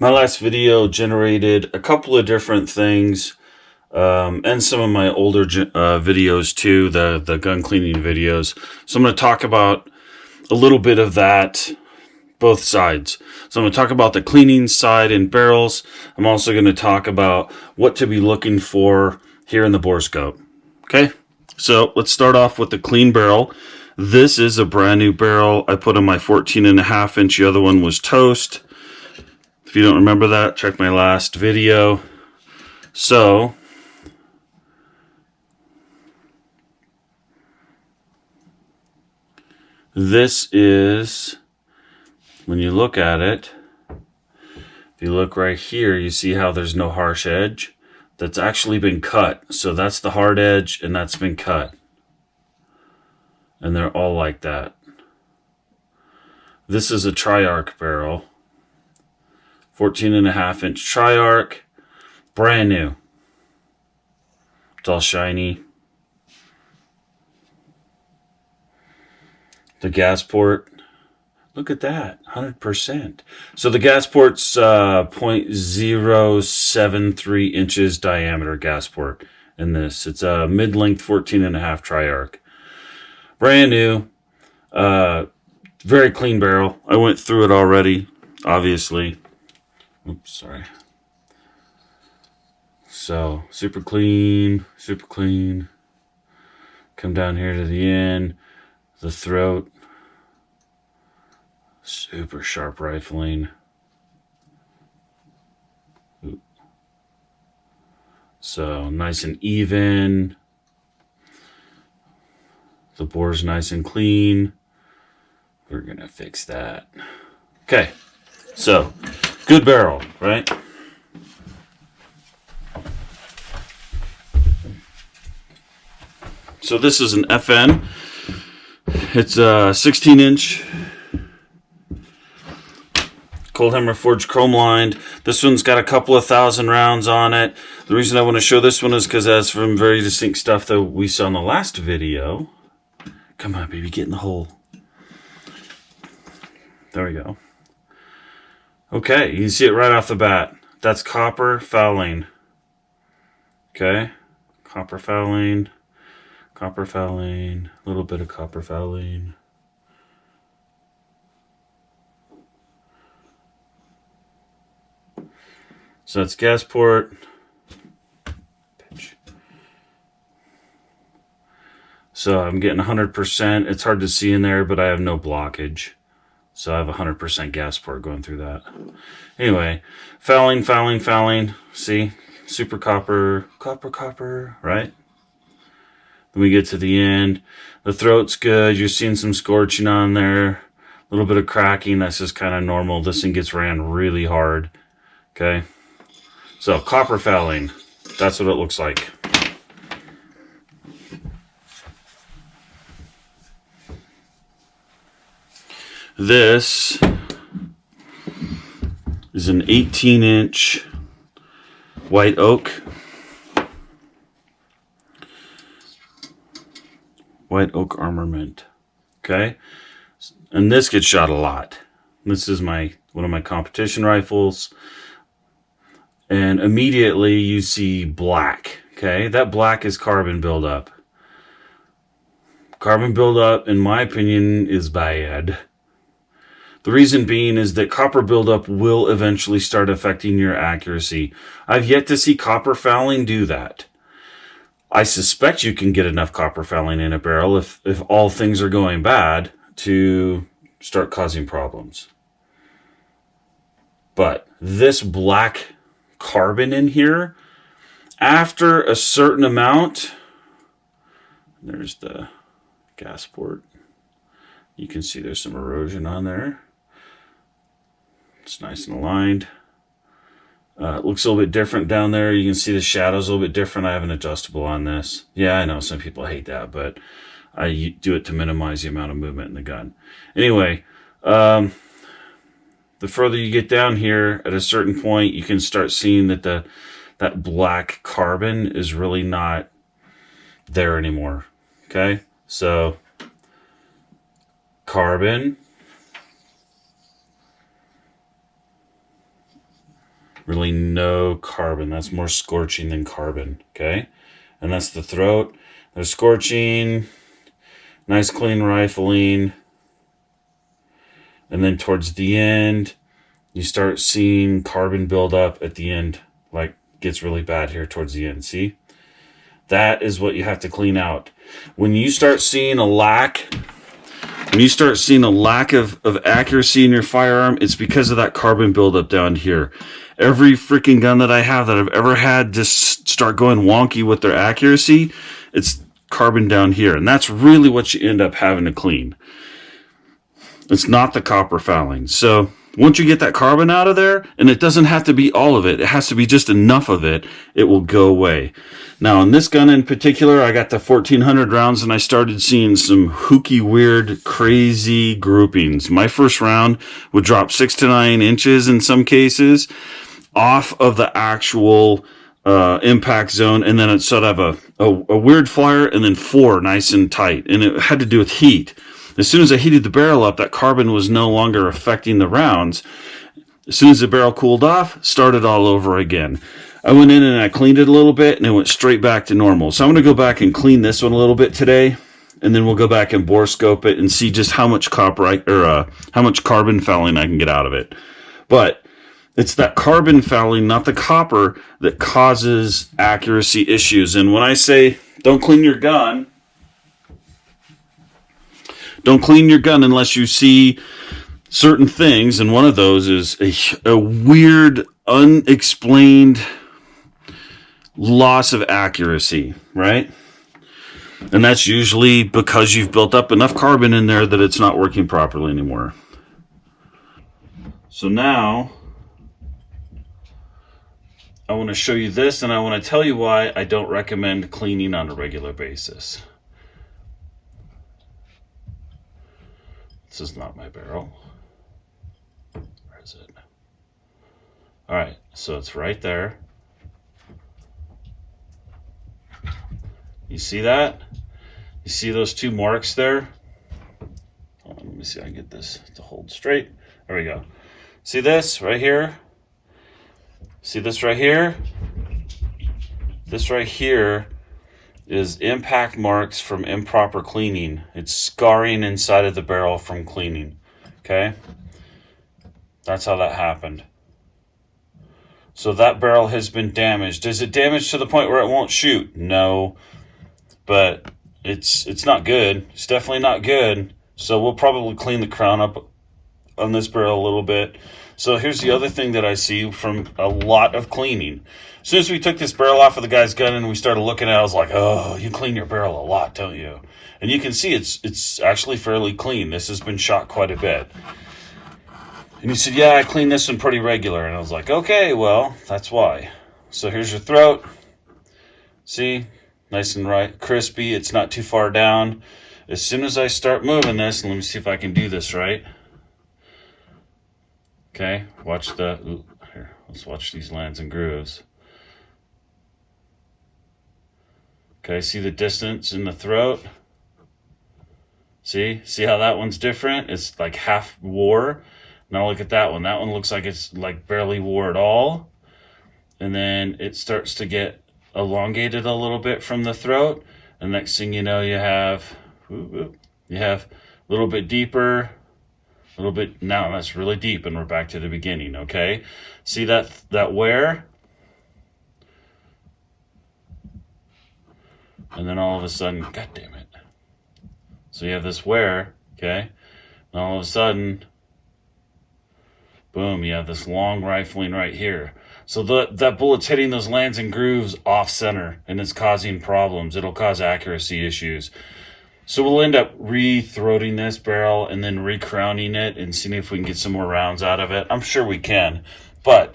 My last video generated a couple of different things, and some of my older videos too, the gun cleaning videos. So I'm going to talk about a little bit of that, both sides. So I'm going to talk about the cleaning side in barrels. I'm also going to talk about what to be looking for here in the bore scope. Okay, so let's start off with the clean barrel. This is a brand new barrel I put on my 14.5 inch. The other one was toast. If you don't remember that, check my last video. So, this is, when you look at it, if you look right here, you see how there's no harsh edge? That's actually been cut. So that's the hard edge, and that's been cut. And they're all like that. This is a tri-arc barrel. 14.5 inch tri-arc. Brand new. It's all shiny. The gas port. Look at that, 100%. So the gas port's 0.073 inches diameter gas port in this. It's a mid-length 14.5 tri-arc. Brand new. Very clean barrel. I went through it already, obviously. Oops, sorry. So, super clean, super clean. Come down here to the end. The throat. Super sharp rifling. So nice and even. The bore's nice and clean. We're gonna fix that. Okay, so good barrel, right? So this is an FN. It's a 16 inch. Cold Hammer Forged chrome lined. This one's got a couple of thousand rounds on it. The reason I want to show this one is because it has some very distinct stuff that we saw in the last video. Come on, baby, get in the hole. There we go. Okay, you can see it right off the bat. That's copper fouling. Okay, copper fouling, a little bit of copper fouling. So that's gas port. So I'm getting 100%. It's hard to see in there, but I have no blockage. So I have 100% gas port going through that. Anyway, fouling. See? Super copper, right? Then we get to the end. The throat's good. You're seeing some scorching on there. A little bit of cracking. That's just kind of normal. This thing gets ran really hard. Okay? So, copper fouling. That's what it looks like. This is an 18 inch white oak. White oak armament. Okay? And this gets shot a lot. This is one of my competition rifles. And immediately you see black. Okay? That black is carbon buildup. Carbon buildup, in my opinion, is bad. The reason being is that copper buildup will eventually start affecting your accuracy. I've yet to see copper fouling do that. I suspect you can get enough copper fouling in a barrel if all things are going bad to start causing problems. But this black carbon in here, after a certain amount, there's the gas port. You can see there's some erosion on there. It's nice and aligned. It looks a little bit different down there. You can see the shadows a little bit different. I have an adjustable on this. Yeah, I know some people hate that, but I do it to minimize the amount of movement in the gun. Anyway, the further you get down here, at a certain point, you can start seeing that that black carbon is really not there anymore. Okay, so carbon, really no carbon. That's more scorching than carbon, okay? And that's the throat. There's scorching, nice clean rifling, and then towards the end, you start seeing carbon build up at the end, like gets really bad here towards the end, see? That is what you have to clean out. When you start seeing a lack of accuracy in your firearm, it's because of that carbon buildup down here. Every freaking gun that I have that I've ever had just start going wonky with their accuracy, it's carbon down here. And that's really what you end up having to clean. It's not the copper fouling. So once you get that carbon out of there, and it doesn't have to be all of it, it has to be just enough of it, it will go away. Now, in this gun in particular, I got the 1400 rounds, and I started seeing some hooky, weird, crazy groupings. My first round would drop 6 to 9 inches in some cases off of the actual impact zone, and then it sort of a weird flyer, and then 4 nice and tight, and it had to do with heat. As soon as I heated the barrel up, that carbon was no longer affecting the rounds. As soon as the barrel cooled off, started all over again. I went in and I cleaned it a little bit, and it went straight back to normal. So I'm going to go back and clean this one a little bit today, and then we'll go back and bore scope it and see just how much how much carbon fouling I can get out of it. But it's that carbon fouling, not the copper, that causes accuracy issues. And when I say don't clean your gun unless you see certain things, and one of those is a weird, unexplained loss of accuracy, right? And that's usually because you've built up enough carbon in there that it's not working properly anymore. So now I want to show you this, and I want to tell you why I don't recommend cleaning on a regular basis. This is not my barrel. Where is it? All right, so it's right there. You see that? You see those 2 marks there? Hold on, let me see if I can get this to hold straight. There we go. See this right here? See this right here? This right here is impact marks from improper cleaning. It's scarring inside of the barrel from cleaning. Okay? That's how that happened. So that barrel has been damaged. Is it damaged to the point where it won't shoot? No. But it's not good. It's definitely not good. So we'll probably clean the crown up on this barrel a little bit. So here's the other thing that I see from a lot of cleaning. As soon as we took this barrel off of the guy's gun and we started looking at it, I was like, oh, you clean your barrel a lot, don't you? And you can see it's actually fairly clean. This has been shot quite a bit. And he said, yeah, I clean this one pretty regular. And I was like, okay, well, that's why. So here's your throat. See? Nice and right, crispy. It's not too far down. As soon as I start moving this, and let me see if I can do this right. Okay, here, let's watch these lines and grooves. Okay, see the distance in the throat? See how that one's different? It's like half wore. Now look at that one. That one looks like it's like barely wore at all. And then it starts to get elongated a little bit from the throat. And next thing you know, you have a little bit deeper, a little bit, now that's really deep, and we're back to the beginning, okay? See that wear? And then all of a sudden, God damn it. So you have this wear, okay? And all of a sudden, boom, you have this long rifling right here. So that bullet's hitting those lands and grooves off center, and it's causing problems. It'll cause accuracy issues. So we'll end up re-throating this barrel and then re-crowning it and seeing if we can get some more rounds out of it. I'm sure we can. But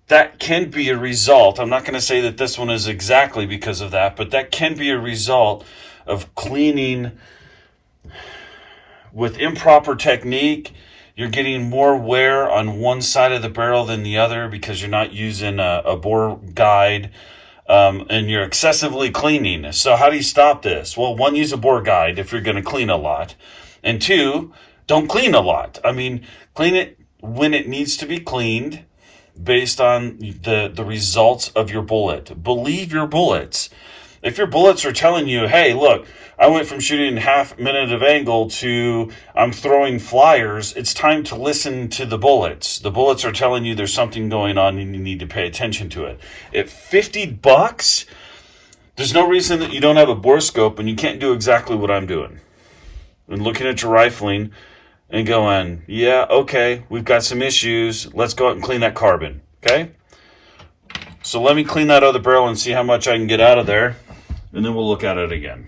that can be a result. I'm not going to say that this one is exactly because of that, but that can be a result of cleaning with improper technique. You're getting more wear on one side of the barrel than the other because you're not using a bore guide, and you're excessively cleaning. So how do you stop this? Well, 1, use a bore guide if you're going to clean a lot. And 2, don't clean a lot. I mean, clean it when it needs to be cleaned. based on the results of your bullet. Believe your bullets. If your bullets are telling you, hey, look, I went from shooting half minute of angle to I'm throwing flyers, it's time to listen to the bullets. The bullets are telling you there's something going on and you need to pay attention to it. At $50, there's no reason that you don't have a bore scope and you can't do exactly what I'm doing. And looking at your rifling and going, yeah, okay, we've got some issues. Let's go out and clean that carbon, okay? So let me clean that other barrel and see how much I can get out of there, and then we'll look at it again.